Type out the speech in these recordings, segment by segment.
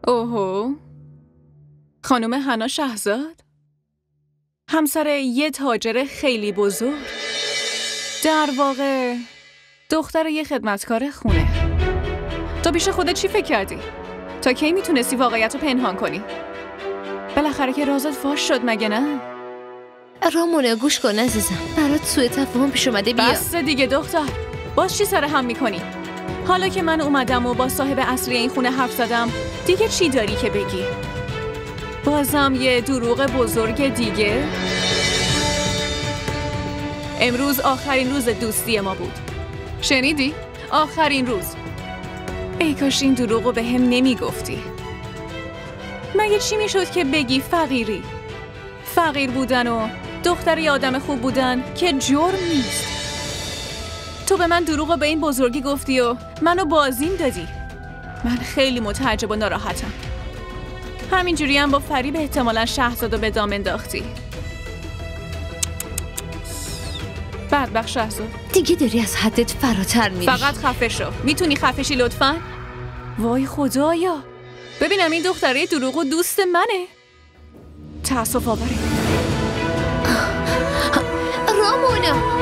اوهو، خانم حنا شهزاد؟ همسر یه تاجر خیلی بزرگ، در واقع دختر یه خدمتکار خونه. تو پیش خودت چی فکر کردی؟ تا کی میتونستی واقعیت رو پنهان کنی؟ بالاخره که رازت فاش شد مگه نه؟ رامونه گوش کن عزیزم، برات سوء تفاهم پیش اومده. بیا بس دیگه دختر، باز چی سر هم میکنی؟ حالا که من اومدم و با صاحب اصلی این خونه حرف زدم، دیگه چی داری که بگی؟ بازم یه دروغ بزرگ دیگه؟ امروز آخرین روز دوستی ما بود. شنیدی؟ آخرین روز. ای کاش این دروغو به هم نمیگفتی. مگه چی میشد که بگی فقیری؟ فقیر بودن و دختر یه آدم خوب بودن که جرم نیست. تو به من دروغو به این بزرگی گفتی و منو بازیم دادی. من خیلی متعجب و ناراحتم. همینجوری هم با فریب احتمالاً شهزادو به دام انداختی. بدبخت شهزاد، دیگه داری از حدت فراتر میری. فقط خفه شو. میتونی خفشی لطفاً؟ وای خدایا، ببینم این دختره دروغو دوست منه. تأسف آوره. رامونا،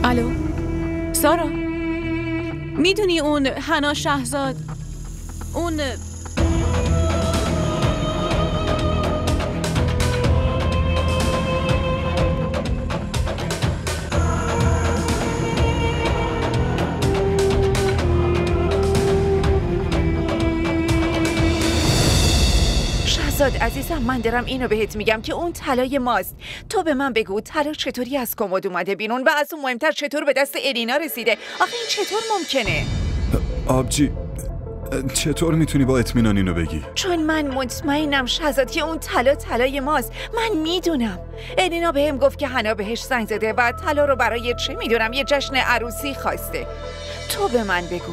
الو سارا، میدونی اون حنا شهزاد، اون شهزاد عزیزم، من دارم اینو بهت میگم که اون طلای ماست. تو به من بگو طلا چطوری از کمد اومده بیرون و از اون مهمتر چطور به دست الینا رسیده؟ آخه این چطور ممکنه؟ آبجی، چطور میتونی با اطمینان اینو بگی؟ چون من مطمئنم شهزاد که اون طلای ماست. من میدونم. الینا بهم گفت که حنا بهش زنگ زده و طلا رو برای چه میدونم یه جشن عروسی خواسته. تو به من بگو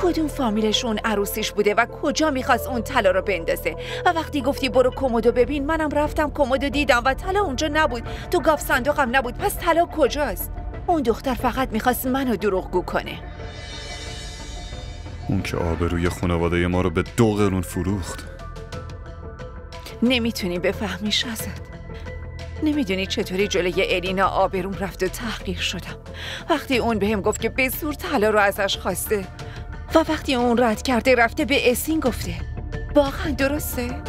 کدوم فامیلش اون عروسیش بوده و کجا میخواست اون طلا رو بندازه؟ و وقتی گفتی برو کمدو ببین، منم رفتم کمدو دیدم و طلا اونجا نبود، تو گاف صندوقم نبود. پس طلا کجاست؟ اون دختر فقط میخواست منو دروغگو کنه. اون که آبروی خانواده ما رو به 2 قرون فروخت. نمیتونی بفهمی شهزاد. نمیدونی چطوری جلوی الینا آبروم رفت و تحقیر شدم وقتی اون بهم گفت که به زور طلا رو ازش خواسته و وقتی اون رد کرده رفته به اسین گفته. واقعا درسته؟